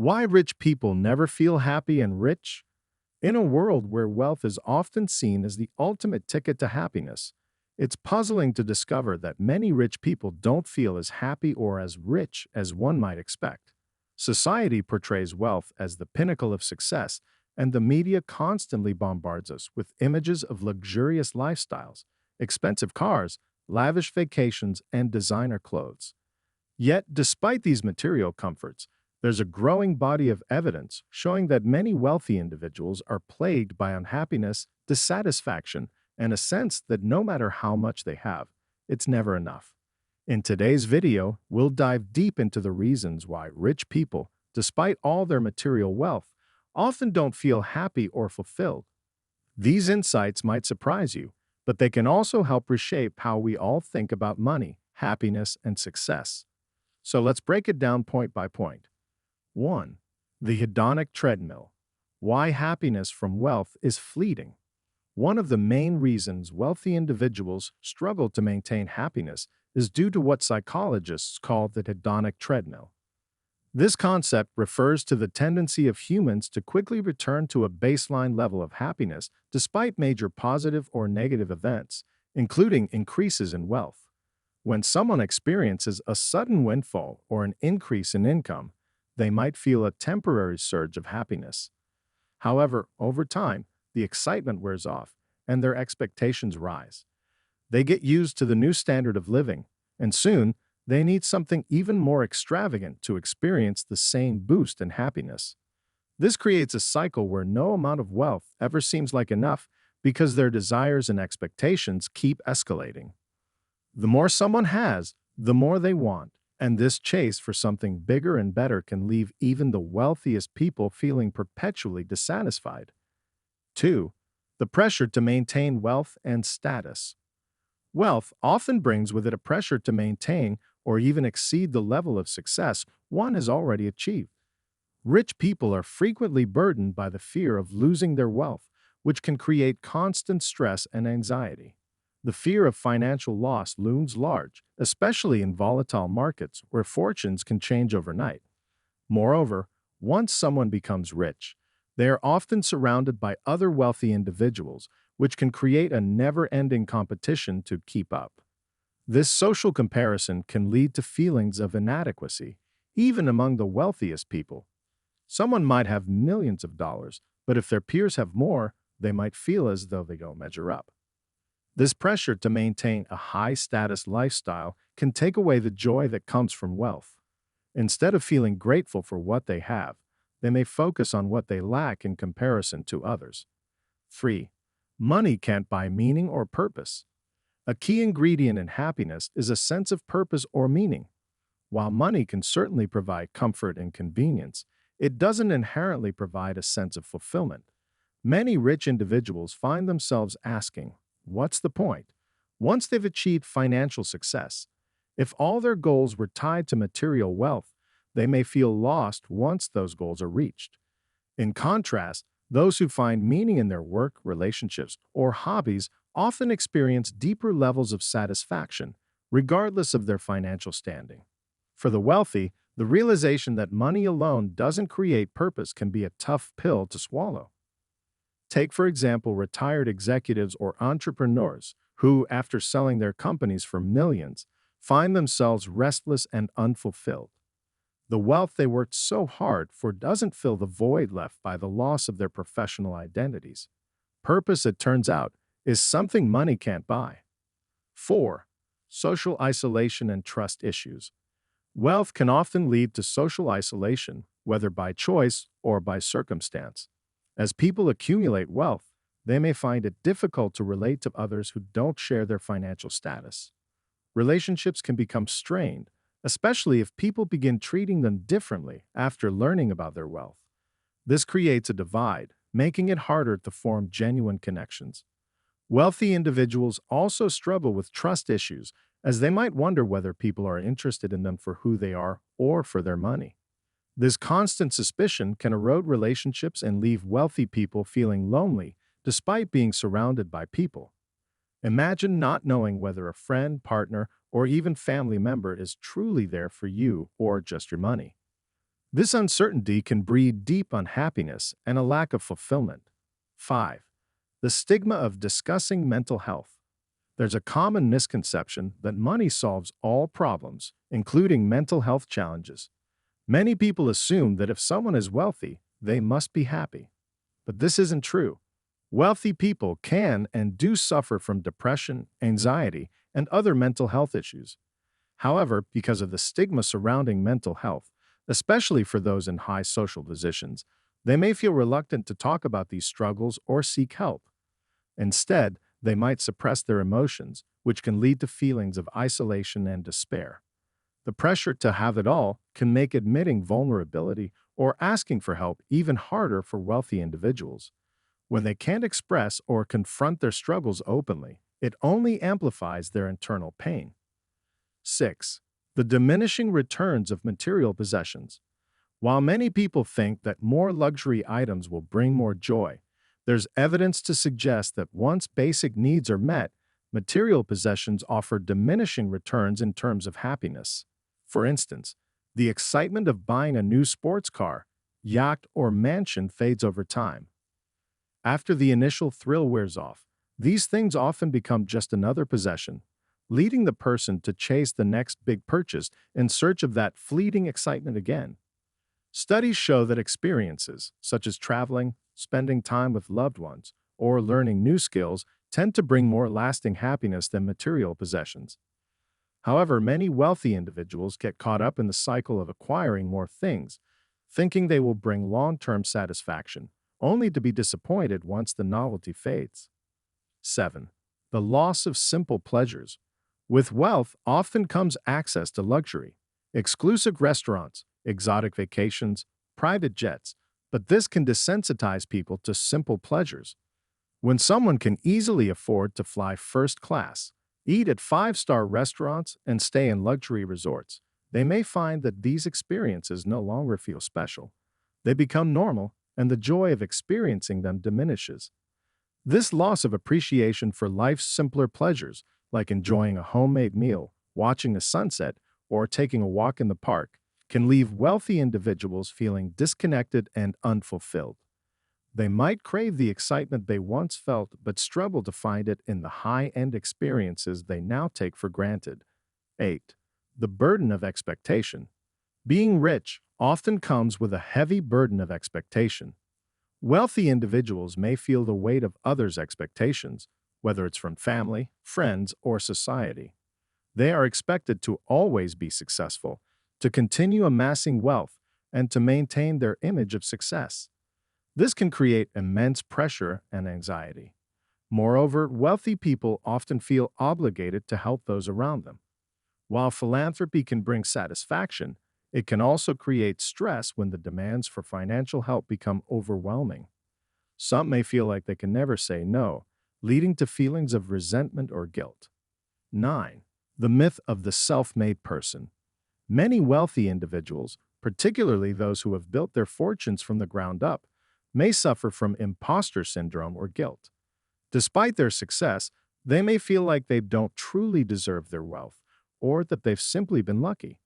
Why rich people never feel happy and rich? In a world where wealth is often seen as the ultimate ticket to happiness, it's puzzling to discover that many rich people don't feel as happy or as rich as one might expect. Society portrays wealth as the pinnacle of success, and the media constantly bombards us with images of luxurious lifestyles, expensive cars, lavish vacations, and designer clothes. Yet, despite these material comforts, there's a growing body of evidence showing that many wealthy individuals are plagued by unhappiness, dissatisfaction, and a sense that no matter how much they have, it's never enough. In today's video, we'll dive deep into the reasons why rich people, despite all their material wealth, often don't feel happy or fulfilled. These insights might surprise you, but they can also help reshape how we all think about money, happiness, and success. So let's break it down point by point. 1. The hedonic treadmill. Why happiness from wealth is fleeting. One of the main reasons wealthy individuals struggle to maintain happiness is due to what psychologists call the hedonic treadmill. This concept refers to the tendency of humans to quickly return to a baseline level of happiness despite major positive or negative events, including increases in wealth. When someone experiences a sudden windfall or an increase in income, they might feel a temporary surge of happiness. However, over time, the excitement wears off and their expectations rise. They get used to the new standard of living, and soon they need something even more extravagant to experience the same boost in happiness. This creates a cycle where no amount of wealth ever seems like enough because their desires and expectations keep escalating. The more someone has, the more they want, and this chase for something bigger and better can leave even the wealthiest people feeling perpetually dissatisfied. 2. The pressure to maintain wealth and status. Wealth often brings with it a pressure to maintain or even exceed the level of success one has already achieved. Rich people are frequently burdened by the fear of losing their wealth, which can create constant stress and anxiety. The fear of financial loss looms large, especially in volatile markets where fortunes can change overnight. Moreover, once someone becomes rich, they are often surrounded by other wealthy individuals, which can create a never-ending competition to keep up. This social comparison can lead to feelings of inadequacy, even among the wealthiest people. Someone might have millions of dollars, but if their peers have more, they might feel as though they don't measure up. This pressure to maintain a high-status lifestyle can take away the joy that comes from wealth. Instead of feeling grateful for what they have, they may focus on what they lack in comparison to others. 3. Money can't buy meaning or purpose. A key ingredient in happiness is a sense of purpose or meaning. While money can certainly provide comfort and convenience, it doesn't inherently provide a sense of fulfillment. Many rich individuals find themselves asking, "What's the point?" once they've achieved financial success. If all their goals were tied to material wealth, they may feel lost once those goals are reached. In contrast, those who find meaning in their work, relationships, or hobbies often experience deeper levels of satisfaction, regardless of their financial standing. For the wealthy, the realization that money alone doesn't create purpose can be a tough pill to swallow. Take, for example, retired executives or entrepreneurs who, after selling their companies for millions, find themselves restless and unfulfilled. The wealth they worked so hard for doesn't fill the void left by the loss of their professional identities. Purpose, it turns out, is something money can't buy. 4. Social isolation and trust issues. Wealth can often lead to social isolation, whether by choice or by circumstance. As people accumulate wealth, they may find it difficult to relate to others who don't share their financial status. Relationships can become strained, especially if people begin treating them differently after learning about their wealth. This creates a divide, making it harder to form genuine connections. Wealthy individuals also struggle with trust issues, as they might wonder whether people are interested in them for who they are or for their money. This constant suspicion can erode relationships and leave wealthy people feeling lonely despite being surrounded by people. Imagine not knowing whether a friend, partner, or even family member is truly there for you or just your money. This uncertainty can breed deep unhappiness and a lack of fulfillment. 5. The stigma of discussing mental health. There's a common misconception that money solves all problems, including mental health challenges. Many people assume that if someone is wealthy, they must be happy. But this isn't true. Wealthy people can and do suffer from depression, anxiety, and other mental health issues. However, because of the stigma surrounding mental health, especially for those in high social positions, they may feel reluctant to talk about these struggles or seek help. Instead, they might suppress their emotions, which can lead to feelings of isolation and despair. The pressure to have it all can make admitting vulnerability or asking for help even harder for wealthy individuals. When they can't express or confront their struggles openly, it only amplifies their internal pain. 6. The diminishing returns of material possessions. While many people think that more luxury items will bring more joy, there's evidence to suggest that once basic needs are met, material possessions offer diminishing returns in terms of happiness. For instance, the excitement of buying a new sports car, yacht, or mansion fades over time. After the initial thrill wears off, these things often become just another possession, leading the person to chase the next big purchase in search of that fleeting excitement again. Studies show that experiences, such as traveling, spending time with loved ones, or learning new skills, tend to bring more lasting happiness than material possessions. However, many wealthy individuals get caught up in the cycle of acquiring more things, thinking they will bring long-term satisfaction, only to be disappointed once the novelty fades. 7. The loss of simple pleasures. With wealth often comes access to luxury, exclusive restaurants, exotic vacations, private jets, but this can desensitize people to simple pleasures. When someone can easily afford to fly first class, eat at five-star restaurants, and stay in luxury resorts, they may find that these experiences no longer feel special. They become normal, and the joy of experiencing them diminishes. This loss of appreciation for life's simpler pleasures, like enjoying a homemade meal, watching a sunset, or taking a walk in the park, can leave wealthy individuals feeling disconnected and unfulfilled. They might crave the excitement they once felt but struggle to find it in the high-end experiences they now take for granted. 8. The burden of expectation. Being rich often comes with a heavy burden of expectation. Wealthy individuals may feel the weight of others' expectations, whether it's from family, friends, or society. They are expected to always be successful, to continue amassing wealth, and to maintain their image of success. This can create immense pressure and anxiety. Moreover, wealthy people often feel obligated to help those around them. While philanthropy can bring satisfaction, it can also create stress when the demands for financial help become overwhelming. Some may feel like they can never say no, leading to feelings of resentment or guilt. 9. The myth of the self-made person. Many wealthy individuals, particularly those who have built their fortunes from the ground up, may suffer from imposter syndrome or guilt. Despite their success, they may feel like they don't truly deserve their wealth, or that they've simply been lucky.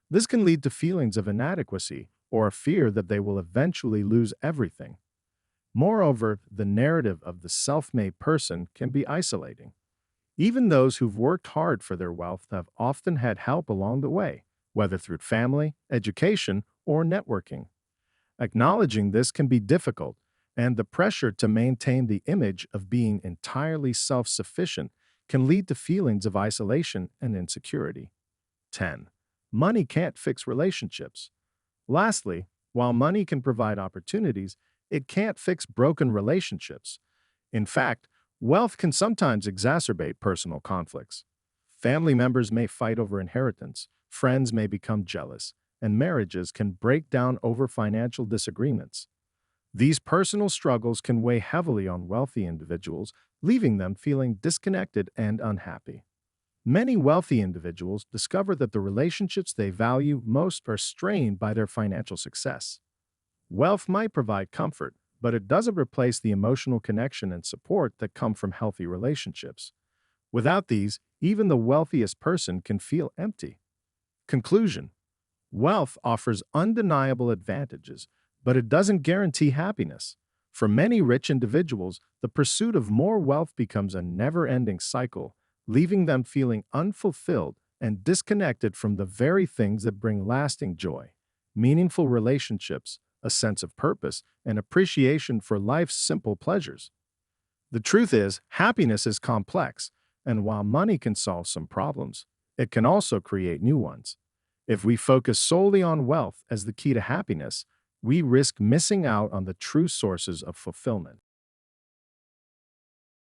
This can lead to feelings of inadequacy or a fear that they will eventually lose everything. Moreover, the narrative of the self-made person can be isolating. Even those who've worked hard for their wealth have often had help along the way, whether through family, education, or networking. Acknowledging this can be difficult, and the pressure to maintain the image of being entirely self-sufficient can lead to feelings of isolation and insecurity. 10. Money can't fix relationships. Lastly, while money can provide opportunities, it can't fix broken relationships. In fact, wealth can sometimes exacerbate personal conflicts. Family members may fight over inheritance, friends may become jealous, and marriages can break down over financial disagreements. These personal struggles can weigh heavily on wealthy individuals, leaving them feeling disconnected and unhappy. Many wealthy individuals discover that the relationships they value most are strained by their financial success. Wealth might provide comfort, but it doesn't replace the emotional connection and support that come from healthy relationships. Without these, even the wealthiest person can feel empty. Conclusion. Wealth offers undeniable advantages, but it doesn't guarantee happiness. For many rich individuals, the pursuit of more wealth becomes a never ending cycle, leaving them feeling unfulfilled and disconnected from the very things that bring lasting joy, meaningful relationships, a sense of purpose, and appreciation for life's simple pleasures. The truth is, happiness is complex, and while money can solve some problems, it can also create new ones. If we focus solely on wealth as the key to happiness, we risk missing out on the true sources of fulfillment.